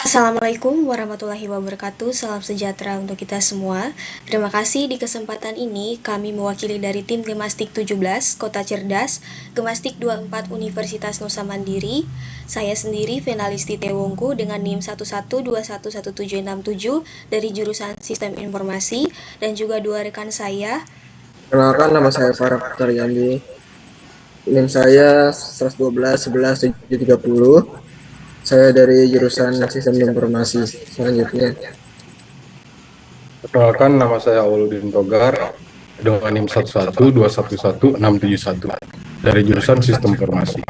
Assalamualaikum warahmatullahi wabarakatuh. Salam sejahtera untuk kita semua. Terima kasih di kesempatan ini kami mewakili dari tim Gemastik 17 Kota Cerdas, Gemastik 24 Universitas Nusa Mandiri. Saya sendiri Venalisti Tewongku dengan NIM 11211767 dari jurusan Sistem Informasi dan juga dua rekan saya. Kenalkan, nama saya Farah Karyandi. NIM saya 112 11 730. Saya dari jurusan Sistem Informasi. Selanjutnya, Perkenalkan, nama saya Auluddin Togar dengan NIM 112111671 dari jurusan Sistem Informasi.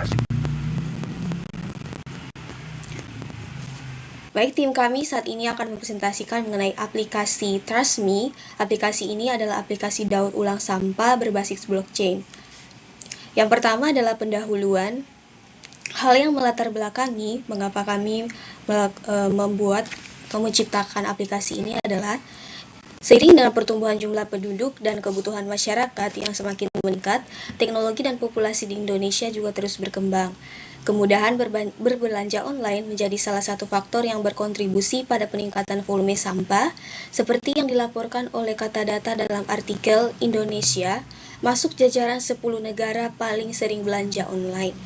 Baik, tim kami saat ini akan mempresentasikan mengenai aplikasi TrustMe. Aplikasi ini adalah aplikasi daur ulang sampah berbasis blockchain. Yang pertama adalah pendahuluan. Hal yang melatar belakangi mengapa kami menciptakan aplikasi ini adalah seiring dengan pertumbuhan jumlah penduduk dan kebutuhan masyarakat yang semakin meningkat, teknologi dan populasi di Indonesia juga terus berkembang. Kemudahan berbelanja online menjadi salah satu faktor yang berkontribusi pada peningkatan volume sampah, seperti yang dilaporkan oleh Kata Data dalam artikel Indonesia masuk jajaran 10 negara paling sering belanja online.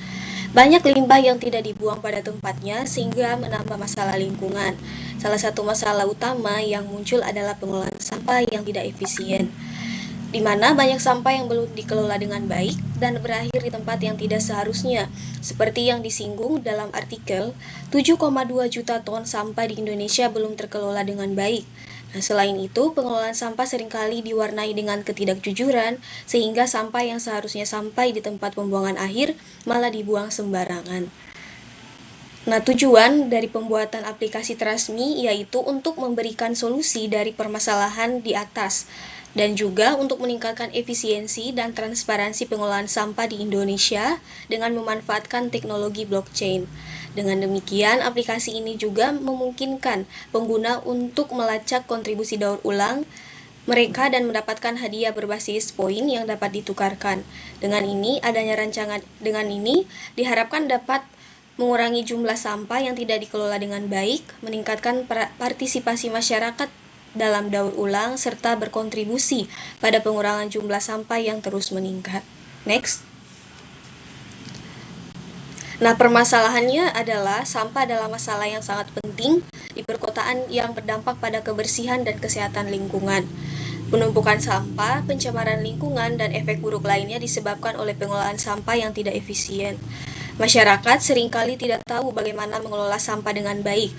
Banyak limbah yang tidak dibuang pada tempatnya sehingga menambah masalah lingkungan. Salah satu masalah utama yang muncul adalah pengelolaan sampah yang tidak efisien, di mana banyak sampah yang belum dikelola dengan baik dan berakhir di tempat yang tidak seharusnya. Seperti yang disinggung dalam artikel, 7,2 juta ton sampah di Indonesia belum terkelola dengan baik. Nah, selain itu, pengelolaan sampah seringkali diwarnai dengan ketidakjujuran, sehingga sampah yang seharusnya sampai di tempat pembuangan akhir malah dibuang sembarangan. Nah, tujuan dari pembuatan aplikasi TrustMe yaitu untuk memberikan solusi dari permasalahan di atas, dan juga untuk meningkatkan efisiensi dan transparansi pengelolaan sampah di Indonesia dengan memanfaatkan teknologi blockchain. Dengan demikian, aplikasi ini juga memungkinkan pengguna untuk melacak kontribusi daur ulang mereka dan mendapatkan hadiah berbasis poin yang dapat ditukarkan. Dengan ini diharapkan dapat mengurangi jumlah sampah yang tidak dikelola dengan baik, meningkatkan partisipasi masyarakat dalam daur ulang, serta berkontribusi pada pengurangan jumlah sampah yang terus meningkat. Next. Nah, permasalahannya adalah sampah adalah masalah yang sangat penting di perkotaan yang berdampak pada kebersihan dan kesehatan lingkungan. Penumpukan sampah, pencemaran lingkungan, dan efek buruk lainnya disebabkan oleh pengelolaan sampah yang tidak efisien. Masyarakat seringkali tidak tahu bagaimana mengelola sampah dengan baik.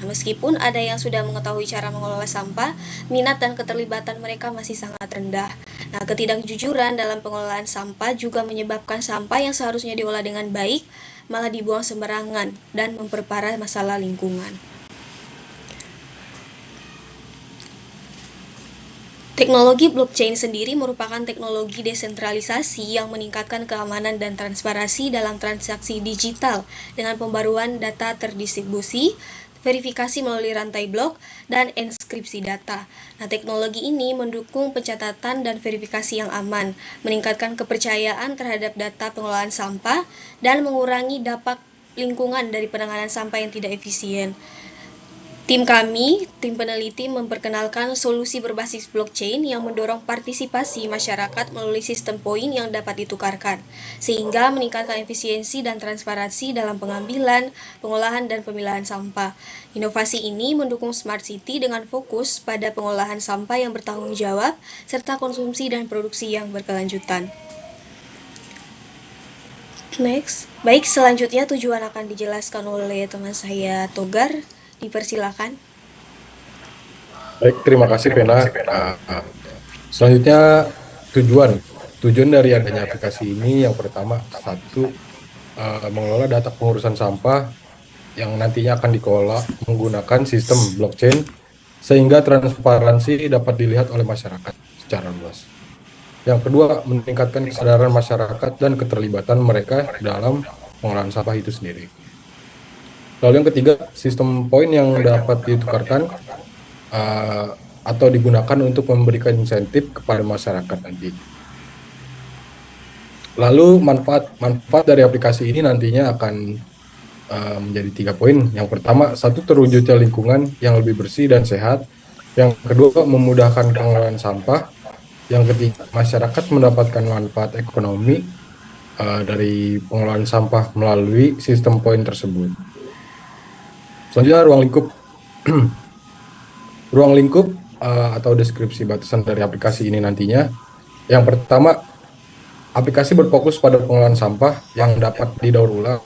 Nah, meskipun ada yang sudah mengetahui cara mengelola sampah, minat dan keterlibatan mereka masih sangat rendah. Nah, ketidakjujuran dalam pengelolaan sampah juga menyebabkan sampah yang seharusnya diolah dengan baik malah dibuang sembarangan dan memperparah masalah lingkungan. Teknologi blockchain sendiri merupakan teknologi desentralisasi yang meningkatkan keamanan dan transparansi dalam transaksi digital dengan pembaruan data terdistribusi, verifikasi melalui rantai blok, dan enskripsi data. Nah, teknologi ini mendukung pencatatan dan verifikasi yang aman, meningkatkan kepercayaan terhadap data pengelolaan sampah, dan mengurangi dampak lingkungan dari penanganan sampah yang tidak efisien. Tim peneliti memperkenalkan solusi berbasis blockchain yang mendorong partisipasi masyarakat melalui sistem poin yang dapat ditukarkan, sehingga meningkatkan efisiensi dan transparansi dalam pengambilan, pengolahan, dan pemilahan sampah. Inovasi ini mendukung Smart City dengan fokus pada pengolahan sampah yang bertanggung jawab, serta konsumsi dan produksi yang berkelanjutan. Next. Baik, selanjutnya tujuan akan dijelaskan oleh teman saya Togar. Dipersilakan. Baik, terima kasih Pena. Selanjutnya tujuan dari adanya aplikasi ini yang pertama, satu, mengelola data pengurusan sampah yang nantinya akan dikelola menggunakan sistem blockchain sehingga transparansi dapat dilihat oleh masyarakat secara luas. Yang kedua, meningkatkan kesadaran masyarakat dan keterlibatan mereka dalam pengolahan sampah itu sendiri. Lalu yang ketiga, sistem poin yang dapat ditukarkan atau digunakan untuk memberikan insentif kepada masyarakat nanti. Lalu manfaat dari aplikasi ini nantinya akan menjadi 3 poin. Yang pertama, satu, terwujudnya lingkungan yang lebih bersih dan sehat. Yang kedua, memudahkan pengelolaan sampah. Yang ketiga, masyarakat mendapatkan manfaat ekonomi dari pengelolaan sampah melalui sistem poin tersebut. Selanjutnya, ruang lingkup. Ruang lingkup atau deskripsi batasan dari aplikasi ini nantinya. Yang pertama, aplikasi berfokus pada pengelolaan sampah yang dapat didaur ulang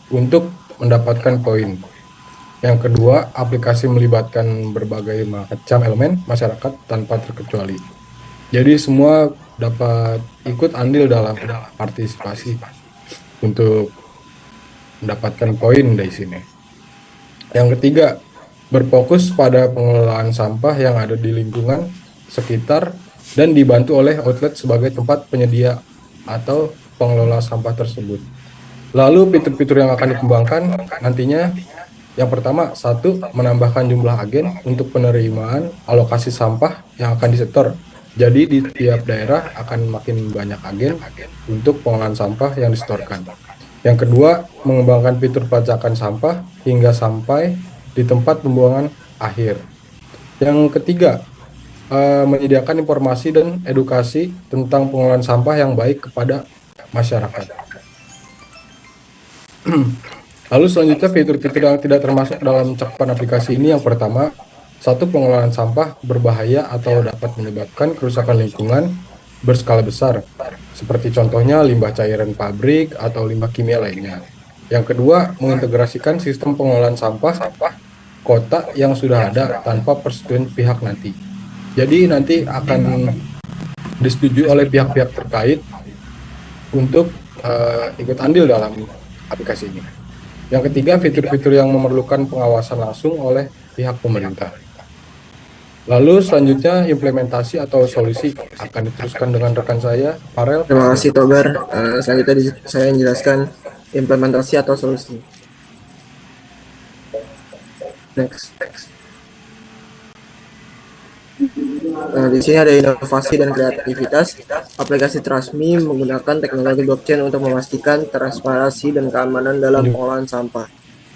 untuk mendapatkan poin. Yang kedua, aplikasi melibatkan berbagai macam elemen masyarakat tanpa terkecuali. Jadi semua dapat ikut andil dalam partisipasi untuk mendapatkan poin dari sini. Yang ketiga, berfokus pada pengelolaan sampah yang ada di lingkungan sekitar dan dibantu oleh outlet sebagai tempat penyedia atau pengelola sampah tersebut. Lalu fitur-fitur yang akan dikembangkan nantinya, yang pertama, satu, menambahkan jumlah agen untuk penerimaan alokasi sampah yang akan disetor. Jadi di tiap daerah akan makin banyak agen untuk pengelolaan sampah yang disetorkan. Yang kedua, mengembangkan fitur pelacakan sampah hingga sampai di tempat pembuangan akhir. Yang ketiga, menyediakan informasi dan edukasi tentang pengelolaan sampah yang baik kepada masyarakat. Lalu selanjutnya, fitur-fitur yang tidak termasuk dalam cakupan aplikasi ini, yang pertama, satu, pengelolaan sampah berbahaya atau dapat menyebabkan kerusakan lingkungan berskala besar, seperti contohnya limbah cairan pabrik atau limbah kimia lainnya. Yang kedua, mengintegrasikan sistem pengelolaan sampah kota yang sudah ada tanpa persetujuan pihak nanti. Jadi nanti akan disetujui oleh pihak-pihak terkait untuk ikut andil dalam aplikasi ini. Yang ketiga, fitur-fitur yang memerlukan pengawasan langsung oleh pihak pemerintah. Lalu selanjutnya, implementasi atau solusi akan diteruskan dengan rekan saya, Farel. Terima kasih Togar. Selanjutnya saya menjelaskan implementasi atau solusi. Next. Di sini ada inovasi dan kreativitas. Aplikasi Trustme menggunakan teknologi blockchain untuk memastikan transparansi dan keamanan dalam pengolahan sampah.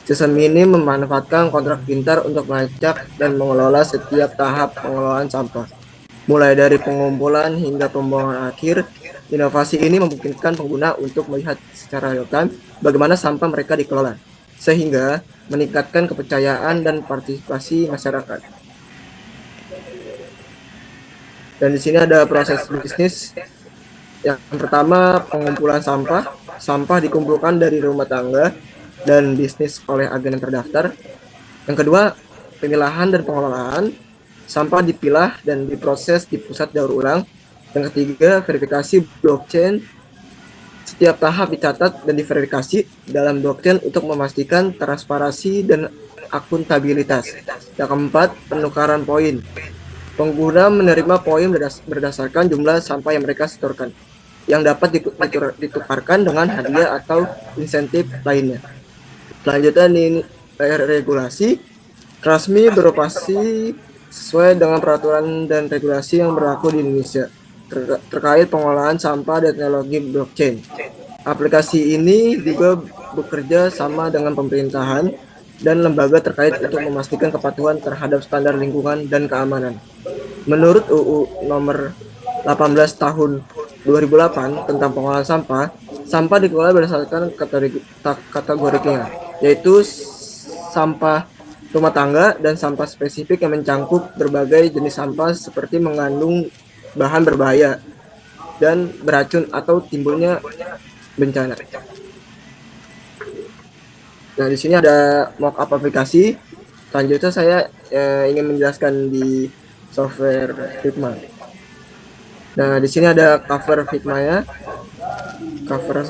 Sistem ini memanfaatkan kontrak pintar untuk melacak dan mengelola setiap tahap pengelolaan sampah, mulai dari pengumpulan hingga pembuangan akhir. Inovasi ini memungkinkan pengguna untuk melihat secara real-time bagaimana sampah mereka dikelola, sehingga meningkatkan kepercayaan dan partisipasi masyarakat. Dan di sini ada proses bisnis. Yang pertama, pengumpulan sampah. Sampah dikumpulkan dari rumah tangga dan bisnis oleh agen yang terdaftar. Yang kedua, pemilahan dan pengelolaan. Sampah dipilah dan diproses di pusat daur ulang. Yang ketiga, verifikasi blockchain. Setiap tahap dicatat dan diverifikasi dalam blockchain untuk memastikan transparansi dan akuntabilitas. Yang keempat, penukaran poin. Pengguna menerima poin berdasarkan jumlah sampah yang mereka setorkan, yang dapat ditukarkan dengan hadiah atau insentif lainnya. Selanjutnya ini regulasi. Trustme beroperasi sesuai dengan peraturan dan regulasi yang berlaku di Indonesia terkait pengolahan sampah dan teknologi blockchain. Aplikasi ini juga bekerja sama dengan pemerintahan dan lembaga terkait untuk memastikan kepatuhan terhadap standar lingkungan dan keamanan. Menurut UU nomor 18 tahun 2008 tentang pengolahan sampah, sampah dikelola berdasarkan kategorinya, yaitu sampah rumah tangga dan sampah spesifik yang mencangkup berbagai jenis sampah seperti mengandung bahan berbahaya dan beracun atau timbulnya bencana. Nah, di sini ada mockup aplikasi. Selanjutnya saya ingin menjelaskan di software Figma. Nah, di sini ada cover Figma-nya, cover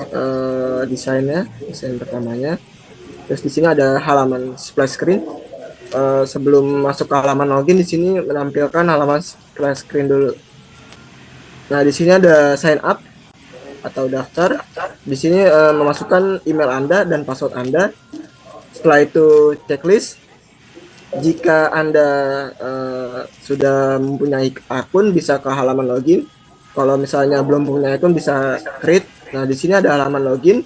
desain pertamanya. Terus di sini ada halaman splash screen. Sebelum masuk ke halaman login, di sini menampilkan halaman splash screen dulu. Nah, di sini ada sign up atau daftar. Di sini memasukkan email Anda dan password Anda. Setelah itu checklist. Jika Anda sudah mempunyai akun, bisa ke halaman login. Kalau misalnya belum punya akun, bisa create. Nah, di sini ada halaman login.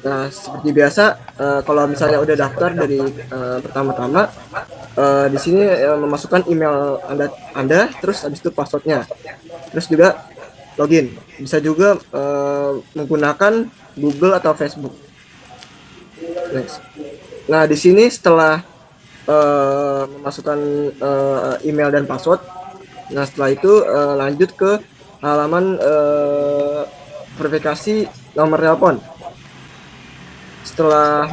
Nah, seperti biasa, kalau misalnya udah daftar dari pertama-tama, di sini memasukkan email Anda, terus habis itu passwordnya, terus juga login. Bisa juga menggunakan Google atau Facebook. Next. Nah, di sini setelah memasukkan email dan password, nah setelah itu lanjut ke halaman verifikasi nomor telepon. Setelah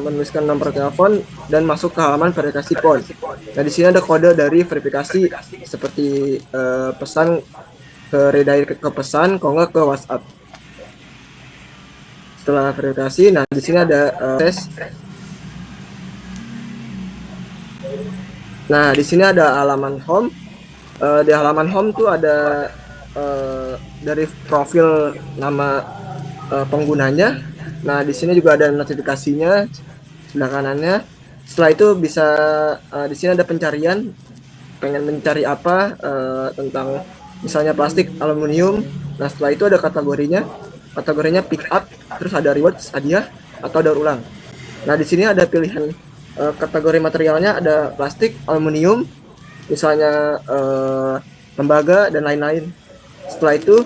menuliskan nomor telepon dan masuk ke halaman verifikasi PON. Nah, di sini ada kode dari verifikasi seperti pesan ke redirect ke pesan, kalau nggak ke WhatsApp. Setelah verifikasi, nah di sini ada tes. Nah, di sini ada halaman home. Di halaman home tuh ada dari profil nama penggunanya. Nah, di sini juga ada notifikasinya sebelah kanannya. Setelah itu bisa di sini ada pencarian, pengen mencari apa tentang misalnya plastik, aluminium. Nah, setelah itu ada kategorinya pick up, terus ada rewards, hadiah atau daur ulang. Nah, di sini ada pilihan kategori materialnya, ada plastik, aluminium, misalnya tembaga dan lain-lain. Setelah itu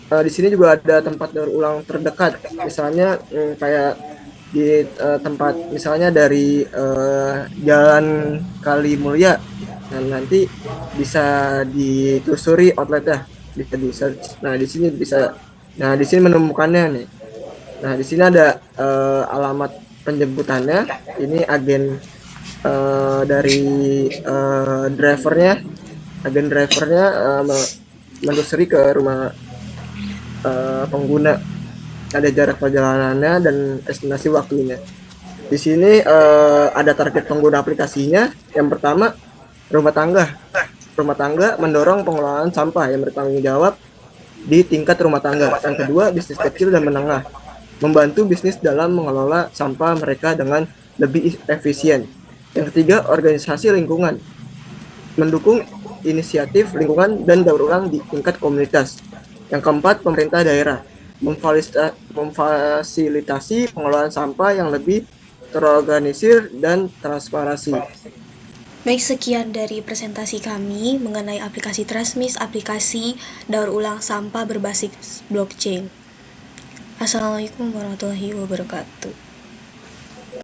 di sini juga ada tempat daur ulang terdekat, misalnya kayak di tempat misalnya dari Jalan Kali Mulia. Nah, nanti bisa ditelusuri outletnya, bisa di search. Nah, di sini bisa. Nah, di sini menemukannya nih. Nah, di sini ada alamat penjemputannya. Ini agen dari drivernya. Agen drivernya menelusuri ke rumah pengguna. Ada jarak perjalanannya dan estimasi waktunya. Di sini ada target pengguna aplikasinya. Yang pertama, rumah tangga. Rumah tangga mendorong pengelolaan sampah yang bertanggung jawab di tingkat rumah tangga. Yang kedua, bisnis kecil dan menengah, membantu bisnis dalam mengelola sampah mereka dengan lebih efisien. Yang ketiga, organisasi lingkungan, mendukung inisiatif lingkungan dan daur ulang di tingkat komunitas. Yang keempat, pemerintah daerah, memfasilitasi pengelolaan sampah yang lebih terorganisir dan transparansi. Baik, sekian dari presentasi kami mengenai aplikasi Trustmis, aplikasi daur ulang sampah berbasis blockchain. Assalamualaikum warahmatullahi wabarakatuh.